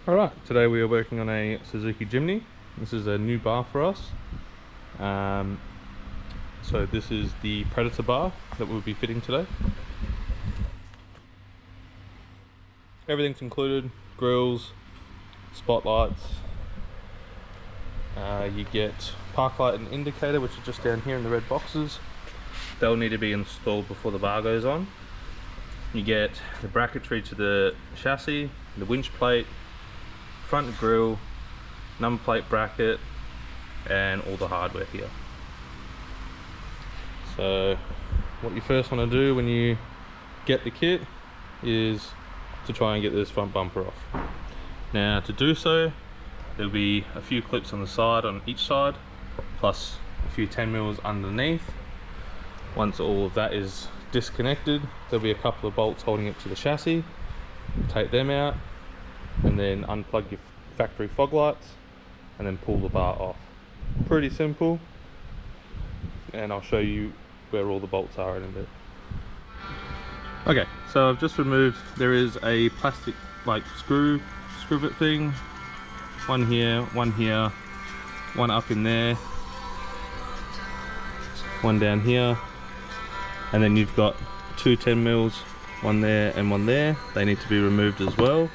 Alright, today we are working on a Suzuki Jimny. This is a new bar for us. So this is the Predator bar that we'll be fitting today. Everything's included: grills, spotlights. You get park light and indicator, which are just down here in the red boxes. They'll need to be installed before the bar goes on. You get the bracketry to the chassis, the winch plate, front grille, number plate bracket, and all the hardware here. So what you first want to do when you get the kit is to try and get this front bumper off. Now to do so, there'll be a few clips on the side, on each side, plus a few 10mm underneath. Once all of that is disconnected, there'll be a couple of bolts holding it to the chassis. Take them out and then unplug your factory fog lights and then pull the bar off. Pretty simple, and I'll show you where all the bolts are in a bit. Okay, so I've just removed, there is a plastic like screw bit thing, one here, one up in there, one down here, and then you've got two 10mm, one there and one there. They need to be removed as well.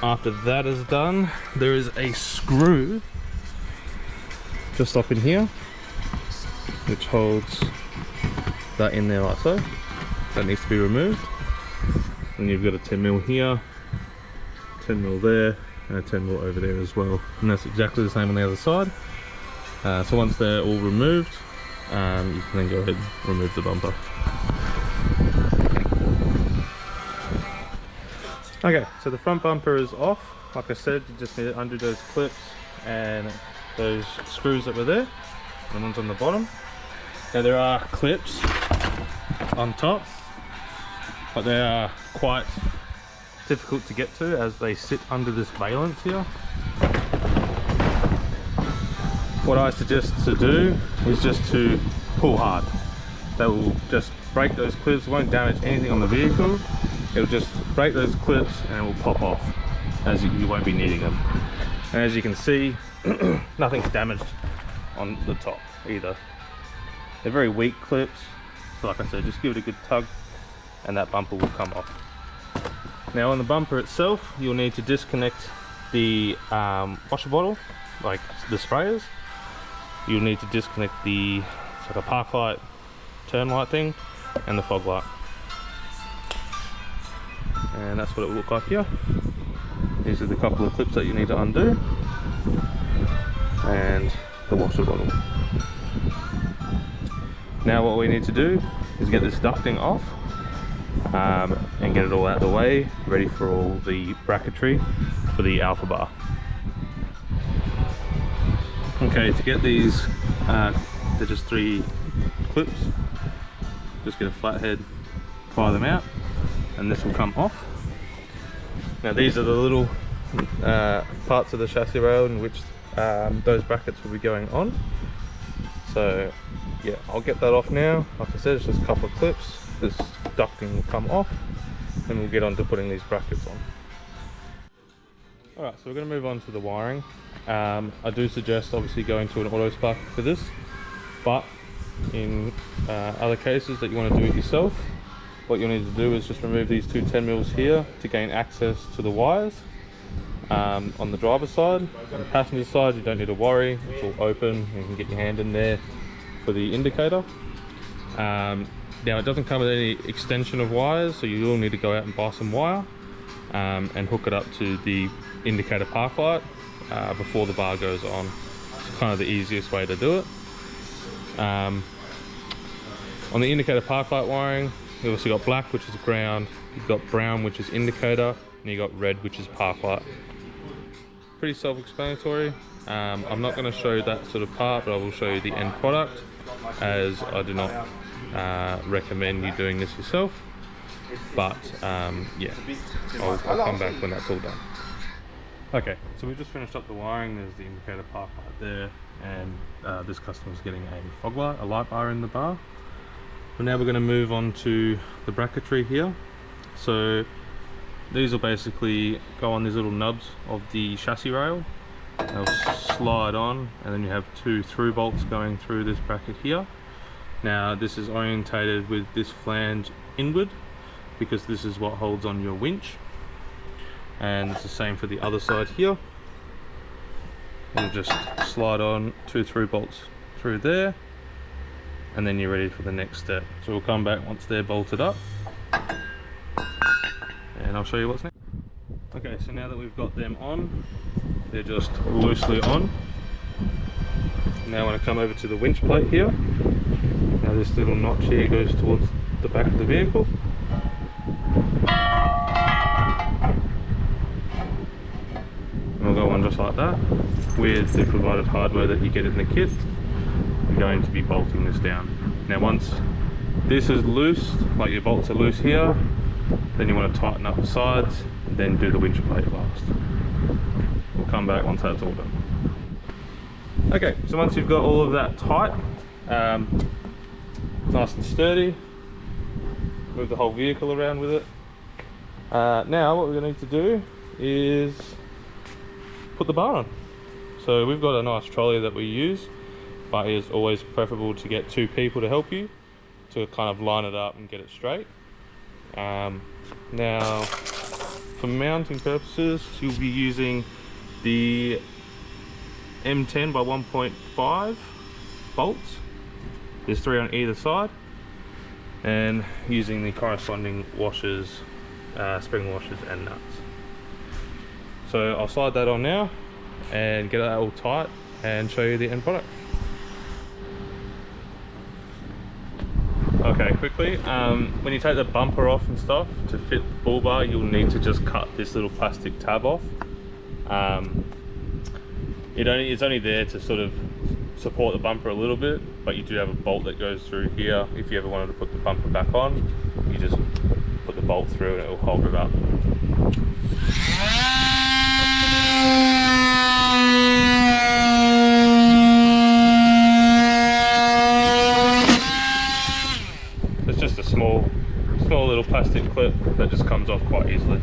After that is done, there is a screw just up in here which holds that in there like so. That needs to be removed. And you've got a 10mm here, 10mm there, and a 10mm over there as well. And that's exactly the same on the other side. So once they're all removed, you can then go ahead and remove the bumper. Okay, so the front bumper is off. Like I said, you just need to undo those clips and those screws that were there, the ones on the bottom. Now there are clips on top, but they are quite difficult to get to as they sit under this valance here. What I suggest to do is just to pull hard. That will just break those clips, won't damage anything on the vehicle. It'll just break those clips and it will pop off, as you won't be needing them. And as you can see, nothing's damaged on the top either. They're very weak clips, so like I said, just give it a good tug and that bumper will come off. Now on the bumper itself, you'll need to disconnect the washer bottle, like the sprayers. You'll need to disconnect the, it's like a park light, turn light thing, and the fog light. And that's what it will look like here. These are the couple of clips that you need to undo, and the washer bottle. Now what we need to do is get this ducting off and get it all out of the way, ready for all the bracketry for the alpha bar. Okay, to get these, they're just 3 clips. Just get a flathead, pry them out, and this will come off. Now these are the little parts of the chassis rail in which those brackets will be going on. So yeah, I'll get that off now. Like I said, it's just a couple of clips. This ducting will come off and we'll get on to putting these brackets on. Alright, so we're going to move on to the wiring. I do suggest obviously going to an auto spark for this, but in other cases that you want to do it yourself, what you'll need to do is just remove these two 10mm here to gain access to the wires. On the driver's side, on the passenger side, you don't need to worry, it's all open, you can get your hand in there for the indicator. Now it doesn't come with any extension of wires, so you will need to go out and buy some wire and hook it up to the indicator park light before the bar goes on. It's kind of the easiest way to do it. On the indicator park light wiring, you've also got black, which is ground, you've got brown, which is indicator, and you've got red, which is park light. Pretty self-explanatory. I'm not going to show that sort of part, but I will show you the end product, as I do not recommend you doing this yourself. But yeah, I'll come back when that's all done. Okay, so we just finished up the wiring. There's the indicator park light there, and this customer's getting a fog light, a light bar in the bar. But now we're going to move on to the bracketry here. So these will basically go on these little nubs of the chassis rail. They'll slide on, and then you have 2 through bolts going through this bracket here. Now this is orientated with this flange inward because this is what holds on your winch, and it's the same for the other side here. You'll just slide on 2 through bolts through there, and then you're ready for the next step. So we'll come back once they're bolted up, and I'll show you what's next. Okay, so now that we've got them on, they're just loosely on. Now I want to come over to the winch plate here. Now this little notch here goes towards the back of the vehicle. And we'll go on just like that. With the provided hardware that you get in the kit, we're going to be bolting this down. Now once this is loose, like your bolts are loose here, then you want to tighten up the sides, then do the winch plate last. We'll come back once that's all done. Okay, so once you've got all of that tight, nice and sturdy, move the whole vehicle around with it. Now what we're going to need to do is put the bar on. So we've got a nice trolley that we use, but it is always preferable to get 2 people to help you to kind of line it up and get it straight. Now for mounting purposes, you'll be using the M10 by 1.5 bolts. There's 3 on either side, and using the corresponding washers, spring washers and nuts. So I'll slide that on now and get that all tight and show you the end product. Okay, quickly, when you take the bumper off and stuff to fit the bull bar, you'll need to just cut this little plastic tab off. It's only there to sort of support the bumper a little bit, but you do have a bolt that goes through here. If you ever wanted to put the bumper back on, you just put the bolt through and it will hold it up. It's just a small little plastic clip that just comes off quite easily.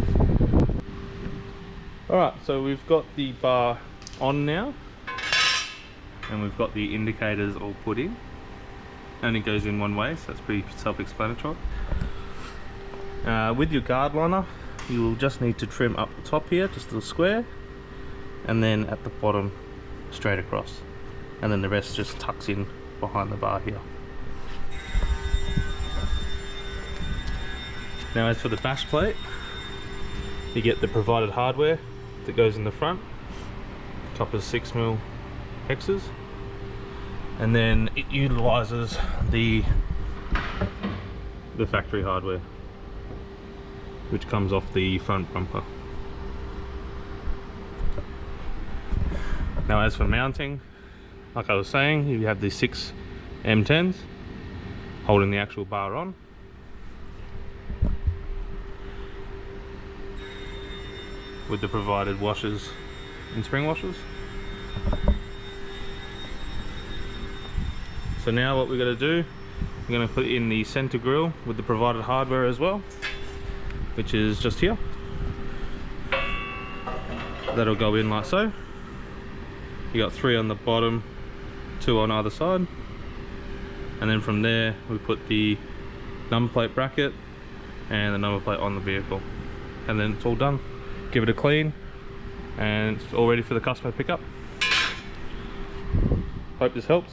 Alright, so we've got the bar on now, and we've got the indicators all put in. Only goes in one way, so that's pretty self-explanatory. With your guard liner, you will just need to trim up the top here, just a little square, and then at the bottom straight across, and then the rest just tucks in behind the bar here. Now as for the bash plate, you get the provided hardware that goes in the front. Top is 6mm hexes, and then it utilizes the factory hardware, which comes off the front bumper. Now as for mounting, like I was saying, you have the 6 M10s holding the actual bar on. With the provided washers and spring washers. So now what we're going to do, we're going to put in the center grill with the provided hardware as well, which is just here. That'll go in like so. You got 3 on the bottom, 2 on either side, and then from there we put the number plate bracket and the number plate on the vehicle, and then it's all done. Give it a clean, and it's all ready for the customer pickup. Hope this helps.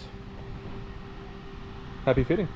Happy fitting.